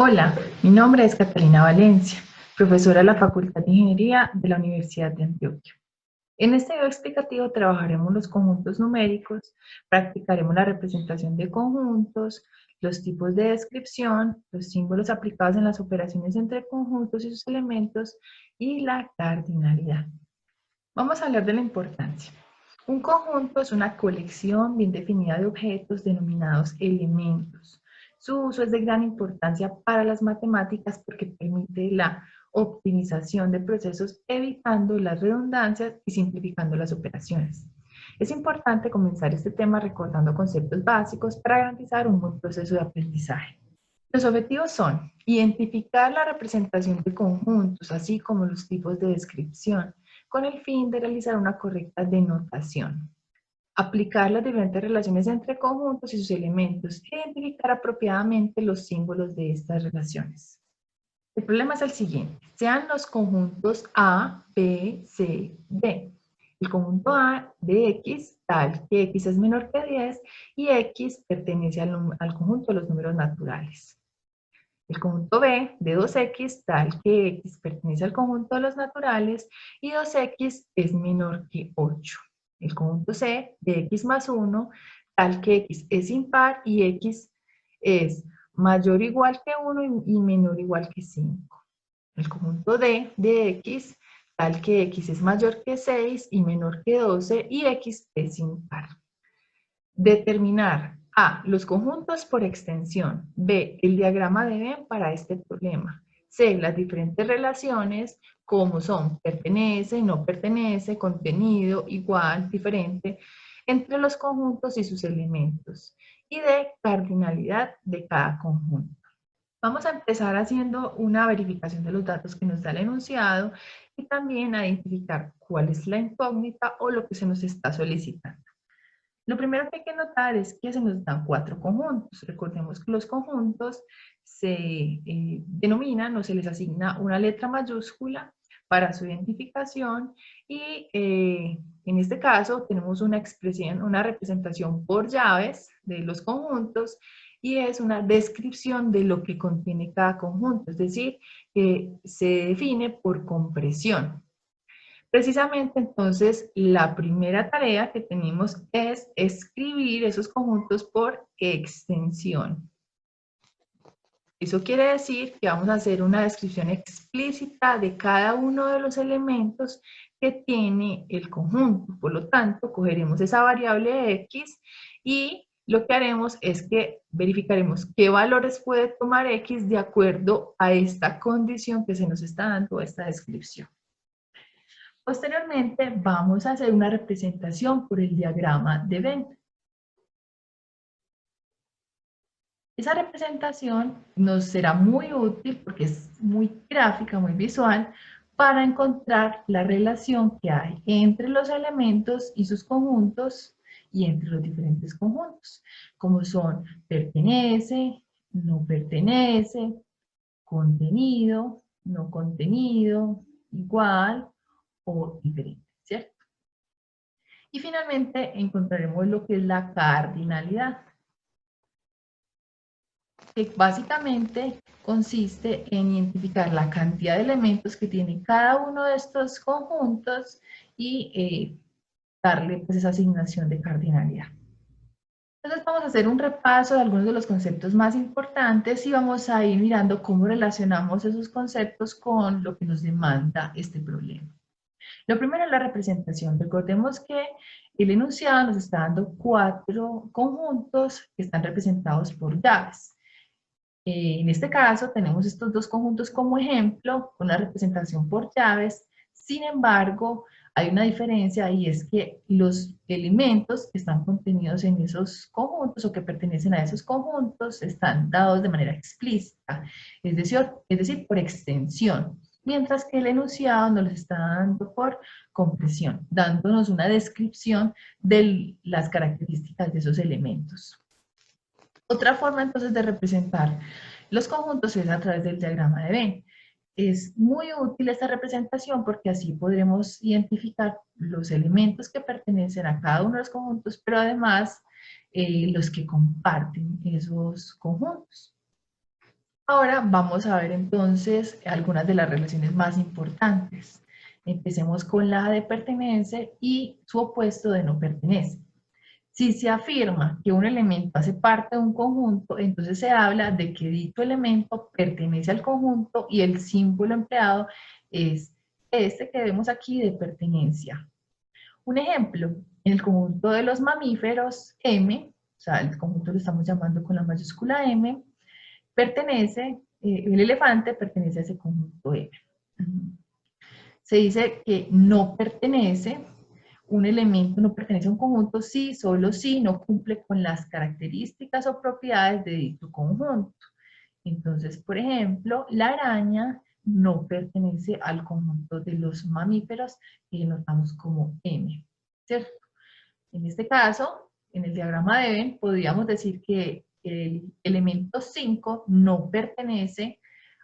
Hola, mi nombre es Catalina Valencia, profesora de la Facultad de Ingeniería de la Universidad de Antioquia. En este video explicativo trabajaremos los conjuntos numéricos, practicaremos la representación de conjuntos, los tipos de descripción, los símbolos aplicados en las operaciones entre conjuntos y sus elementos y la cardinalidad. Vamos a hablar de la importancia. Un conjunto es una colección bien definida de objetos denominados elementos. Su uso es de gran importancia para las matemáticas porque permite la optimización de procesos evitando las redundancias y simplificando las operaciones. Es importante comenzar este tema recordando conceptos básicos para garantizar un buen proceso de aprendizaje. Los objetivos son identificar la representación de conjuntos, así como los tipos de descripción, con el fin de realizar una correcta denotación. Aplicar las diferentes relaciones entre conjuntos y sus elementos e identificar apropiadamente los símbolos de estas relaciones. El problema es el siguiente. Sean los conjuntos A, B, C, D. El conjunto A de X, tal que X es menor que 10, y X pertenece al conjunto de los números naturales. El conjunto B de 2X, tal que X pertenece al conjunto de los naturales, y 2X es menor que 8. El conjunto C de X más 1, tal que X es impar y X es mayor o igual que 1 y menor o igual que 5. El conjunto D de X, tal que X es mayor que 6 y menor que 12 y X es impar. Determinar A, los conjuntos por extensión. B, el diagrama de Venn para este problema. C, las diferentes relaciones como son pertenece, no pertenece, contenido, igual, diferente, entre los conjuntos y sus elementos. Y D, cardinalidad de cada conjunto. Vamos a empezar haciendo una verificación de los datos que nos da el enunciado y también a identificar cuál es la incógnita o lo que se nos está solicitando. Lo primero que hay que notar es que se nos dan 4 conjuntos. Recordemos que los conjuntos se denominan o se les asigna una letra mayúscula para su identificación y en este caso tenemos una expresión, una representación por llaves de los conjuntos y es una descripción de lo que contiene cada conjunto, es decir, que se define por compresión. Precisamente entonces la primera tarea que tenemos es escribir esos conjuntos por extensión. Eso quiere decir que vamos a hacer una descripción explícita de cada uno de los elementos que tiene el conjunto. Por lo tanto, cogeremos esa variable x y lo que haremos es que verificaremos qué valores puede tomar x de acuerdo a esta condición que se nos está dando, esta descripción. Posteriormente vamos a hacer una representación por el diagrama de Venn. Esa representación nos será muy útil porque es muy gráfica, muy visual, para encontrar la relación que hay entre los elementos y sus conjuntos y entre los diferentes conjuntos, como son pertenece, no pertenece, contenido, no contenido, igual o diferente, ¿cierto? Y finalmente encontraremos lo que es la cardinalidad, que básicamente consiste en identificar la cantidad de elementos que tiene cada uno de estos conjuntos y darle pues esa asignación de cardinalidad. Entonces vamos a hacer un repaso de algunos de los conceptos más importantes y vamos a ir mirando cómo relacionamos esos conceptos con lo que nos demanda este problema. Lo primero es la representación. Recordemos que el enunciado nos está dando 4 conjuntos que están representados por llaves. En este caso tenemos estos 2 conjuntos como ejemplo, con la representación por llaves. Sin embargo, hay una diferencia y es que los elementos que están contenidos en esos conjuntos o que pertenecen a esos conjuntos están dados de manera explícita, es decir, por extensión, mientras que el enunciado nos lo está dando por compresión, dándonos una descripción de las características de esos elementos. Otra forma entonces de representar los conjuntos es a través del diagrama de Venn. Es muy útil esta representación porque así podremos identificar los elementos que pertenecen a cada uno de los conjuntos, pero además los que comparten esos conjuntos. Ahora vamos a ver entonces algunas de las relaciones más importantes. Empecemos con la de pertenece y su opuesto de no pertenece. Si se afirma que un elemento hace parte de un conjunto, entonces se habla de que dicho elemento pertenece al conjunto y el símbolo empleado es este que vemos aquí de pertenencia. Un ejemplo, en el conjunto de los mamíferos M, o sea, el conjunto lo estamos llamando con la mayúscula M, pertenece, el elefante pertenece a ese conjunto M. Se dice que no pertenece, un elemento no pertenece a un conjunto si, solo si no cumple con las características o propiedades de dicho conjunto. Entonces, por ejemplo, la araña no pertenece al conjunto de los mamíferos que notamos como M, ¿cierto? En este caso, en el diagrama de Venn, podríamos decir que el elemento 5 no pertenece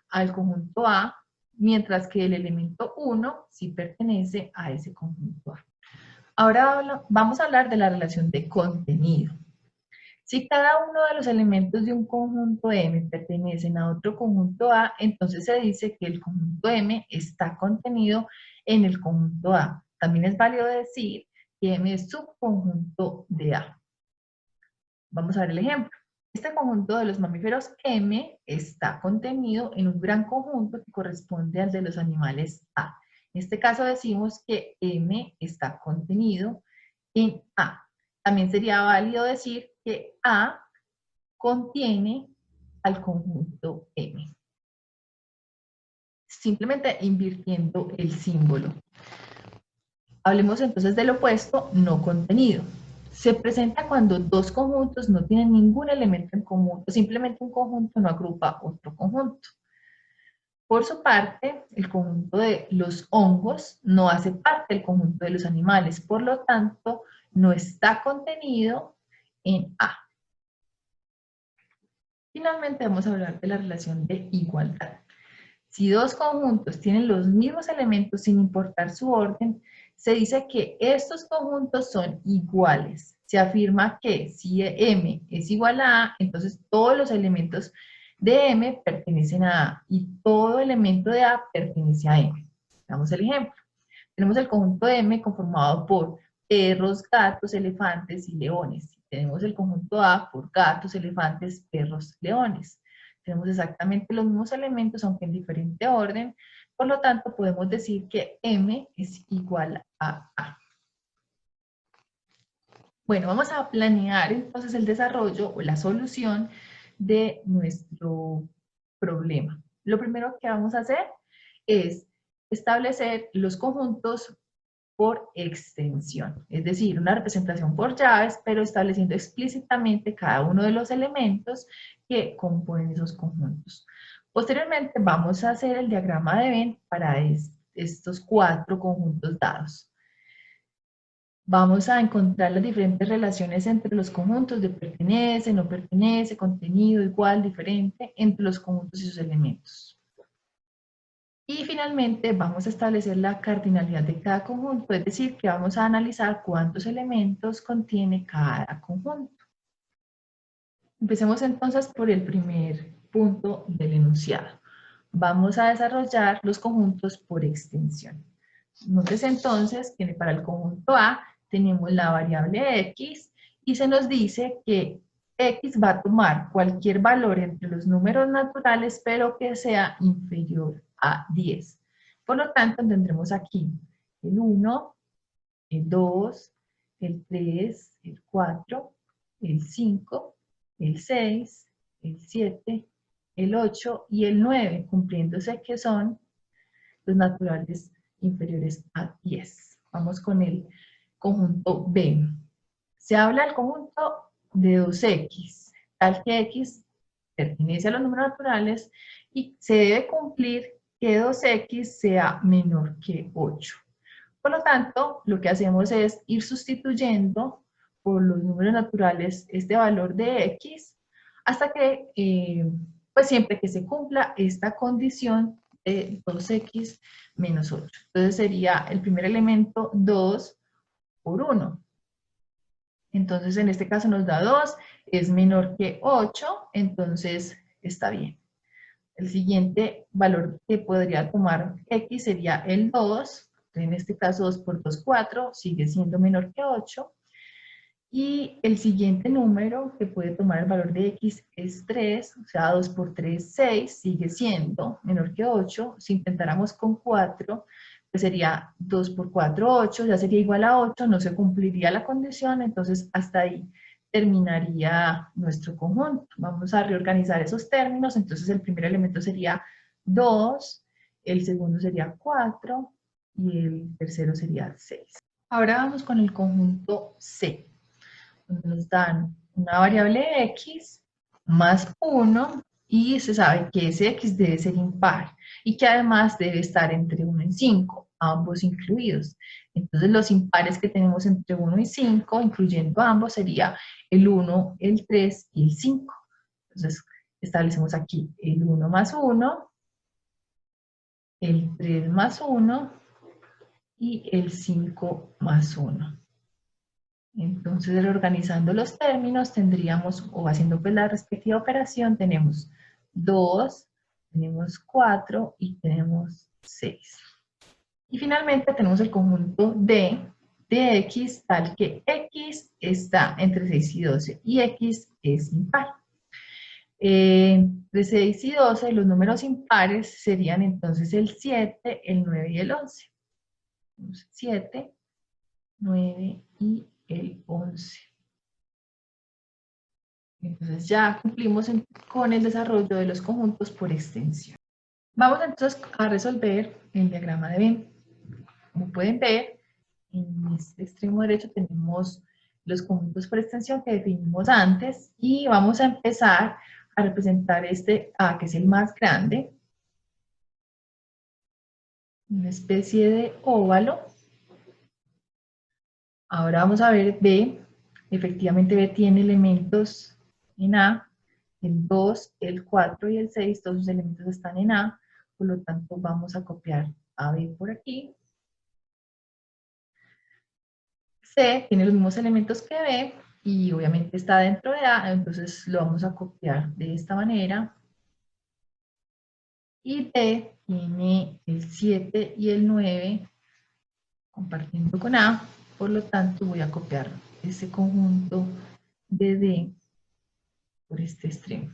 al conjunto A, mientras que el elemento 1 sí pertenece a ese conjunto A. Ahora vamos a hablar de la relación de contenido. Si cada uno de los elementos de un conjunto M pertenecen a otro conjunto A, entonces se dice que el conjunto M está contenido en el conjunto A. También es válido decir que M es subconjunto de A. Vamos a ver el ejemplo. Este conjunto de los mamíferos M está contenido en un gran conjunto que corresponde al de los animales A. En este caso decimos que M está contenido en A. También sería válido decir que A contiene al conjunto M. Simplemente invirtiendo el símbolo. Hablemos entonces del opuesto, no contenido. Se presenta cuando dos conjuntos no tienen ningún elemento en común, o simplemente un conjunto no agrupa otro conjunto. Por su parte, el conjunto de los hongos no hace parte del conjunto de los animales, por lo tanto, no está contenido en A. Finalmente, vamos a hablar de la relación de igualdad. Si dos conjuntos tienen los mismos elementos sin importar su orden, se dice que estos conjuntos son iguales. Se afirma que si M es igual a A, entonces todos los elementos de M pertenecen a A y todo elemento de A pertenece a M. Damos el ejemplo. Tenemos el conjunto de M conformado por perros, gatos, elefantes y leones. Tenemos el conjunto A por gatos, elefantes, perros, leones. Tenemos exactamente los mismos elementos, aunque en diferente orden. Por lo tanto, podemos decir que M es igual a A. Bueno, vamos a planear entonces el desarrollo o la solución de nuestro problema. Lo primero que vamos a hacer es establecer los conjuntos por extensión, es decir, una representación por llaves, pero estableciendo explícitamente cada uno de los elementos que componen esos conjuntos. Posteriormente vamos a hacer el diagrama de Venn para estos cuatro conjuntos dados. Vamos a encontrar las diferentes relaciones entre los conjuntos de pertenece, no pertenece, contenido, igual, diferente, entre los conjuntos y sus elementos. Y finalmente vamos a establecer la cardinalidad de cada conjunto, es decir, que vamos a analizar cuántos elementos contiene cada conjunto. Empecemos entonces por el primer punto del enunciado. Vamos a desarrollar los conjuntos por extensión. Nótese entonces que para el conjunto A tenemos la variable X y se nos dice que X va a tomar cualquier valor entre los números naturales, pero que sea inferior a 10. Por lo tanto, tendremos aquí el 1, el 2, el 3, el 4, el 5, el 6, el 7, el 8 y el 9, cumpliéndose que son los naturales inferiores a 10. Vamos con el conjunto B. Se habla del conjunto de 2x, tal que x pertenece a los números naturales y se debe cumplir que 2x sea menor que 8. Por lo tanto, lo que hacemos es ir sustituyendo por los números naturales este valor de x hasta que, pues siempre que se cumpla esta condición de 2x menos 8. Entonces sería el primer elemento 2 por 1. Entonces en este caso nos da 2, es menor que 8, entonces está bien. El siguiente valor que podría tomar X sería el 2. En este caso 2 por 2, 4, sigue siendo menor que 8. Y el siguiente número que puede tomar el valor de X es 3, o sea, 2 por 3, 6, sigue siendo menor que 8. Si intentáramos con 4, pues sería 2 por 4, 8, ya sería igual a 8, no se cumpliría la condición, entonces hasta ahí terminaría nuestro conjunto. Vamos a reorganizar esos términos, entonces el primer elemento sería 2, el segundo sería 4 y el tercero sería 6. Ahora vamos con el conjunto C, donde nos dan una variable x más 1 y se sabe que ese x debe ser impar y que además debe estar entre 1 y 5, ambos incluidos. Entonces los impares que tenemos entre 1 y 5, incluyendo ambos, sería el 1, el 3 y el 5. Entonces establecemos aquí el 1 más 1, el 3 más 1 y el 5 más 1. Entonces, reorganizando los términos, tendríamos, o haciendo pues la respectiva operación, tenemos 2, tenemos 4 y tenemos 6. Y finalmente tenemos el conjunto D de X, tal que X está entre 6 y 12 y X es impar. Entre 6 y 12, los números impares serían entonces el 7, el 9 y el 11. 7, 9 y el 11. Entonces ya cumplimos con el desarrollo de los conjuntos por extensión. Vamos entonces a resolver el diagrama de Venn. Como pueden ver, en este extremo derecho tenemos los conjuntos por extensión que definimos antes y vamos a empezar a representar este A, que es el más grande, una especie de óvalo. Ahora vamos a ver B. Efectivamente B tiene elementos en A, el 2, el 4 y el 6, todos sus elementos están en A, por lo tanto vamos a copiar a B por aquí. C tiene los mismos elementos que B y obviamente está dentro de A, entonces lo vamos a copiar de esta manera. Y D tiene el 7 y el 9 compartiendo con A, por lo tanto voy a copiar ese conjunto de D por este extremo.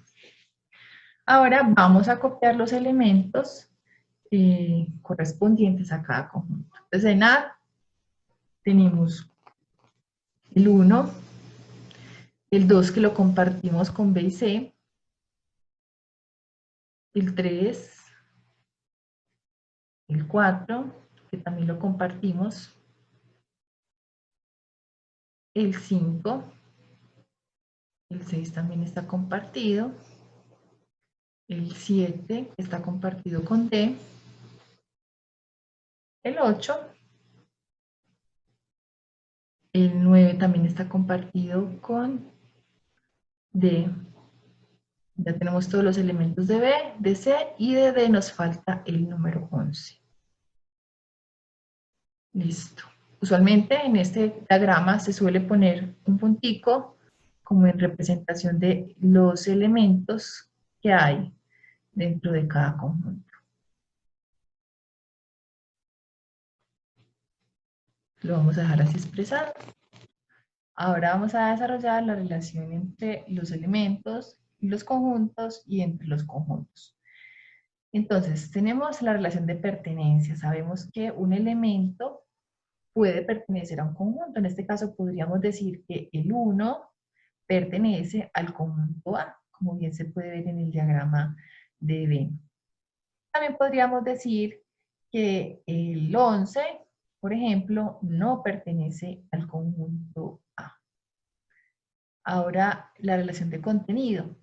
Ahora vamos a copiar los elementos correspondientes a cada conjunto. Entonces en A tenemos el 1, el 2 que lo compartimos con B y C, el 3, el 4 que también lo compartimos, el 5, el 6 también está compartido, el 7 está compartido con D, el 8, el 9 también está compartido con D. Ya tenemos todos los elementos de B, de C y de D, nos falta el número 11. Listo. Usualmente en este diagrama se suele poner un puntico como en representación de los elementos que hay dentro de cada conjunto. Lo vamos a dejar así expresado. Ahora vamos a desarrollar la relación entre los elementos, los conjuntos y entre los conjuntos. Entonces, tenemos la relación de pertenencia. Sabemos que un elemento puede pertenecer a un conjunto. En este caso podríamos decir que el 1 pertenece al conjunto A, como bien se puede ver en el diagrama de Venn. También podríamos decir que el 11, por ejemplo, no pertenece al conjunto A. Ahora, la relación de contenido.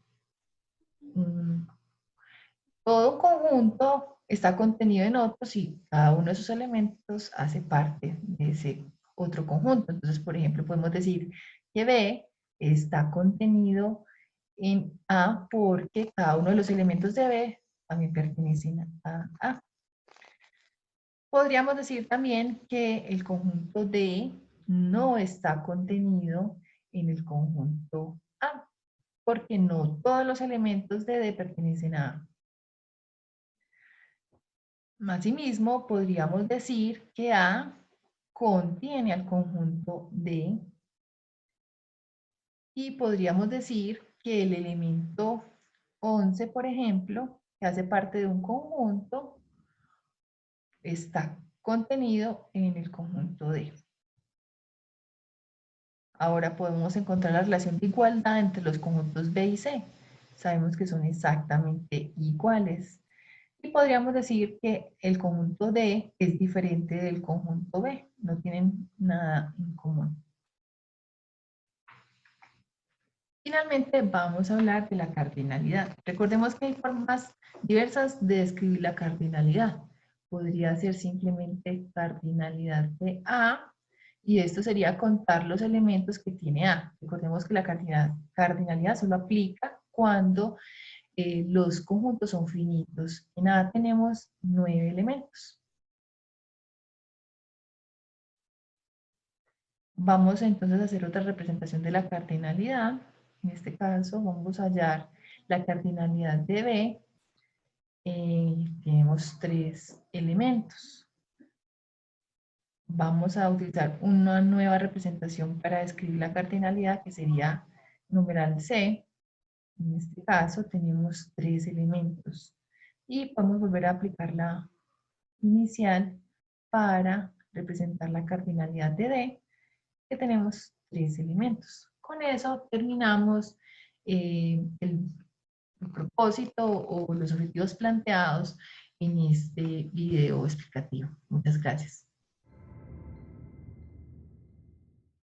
Todo un conjunto está contenido en otros y cada uno de esos elementos hace parte de ese otro conjunto. Entonces, por ejemplo, podemos decir que B está contenido en A porque cada uno de los elementos de B también pertenecen a A. Podríamos decir también que el conjunto D no está contenido en el conjunto A, porque no todos los elementos de D pertenecen a A. Asimismo, podríamos decir que A contiene al conjunto D y podríamos decir que el elemento 11, por ejemplo, que hace parte de un conjunto, está contenido en el conjunto D. Ahora podemos encontrar la relación de igualdad entre los conjuntos B y C. Sabemos que son exactamente iguales. Y podríamos decir que el conjunto D es diferente del conjunto B. No tienen nada en común. Finalmente vamos a hablar de la cardinalidad. Recordemos que hay formas diversas de describir la cardinalidad. Podría ser simplemente cardinalidad de A, y esto sería contar los elementos que tiene A. Recordemos que la cardinalidad solo aplica cuando los conjuntos son finitos. En A tenemos 9 elementos. Vamos entonces a hacer otra representación de la cardinalidad. En este caso vamos a hallar la cardinalidad de B. Tenemos 3 elementos. Vamos a utilizar una nueva representación para describir la cardinalidad, que sería numeral C. En este caso tenemos 3 elementos. Y podemos volver a aplicar la inicial para representar la cardinalidad de D, que tenemos 3 elementos. Con eso terminamos el propósito o los objetivos planteados en este video explicativo. Muchas gracias.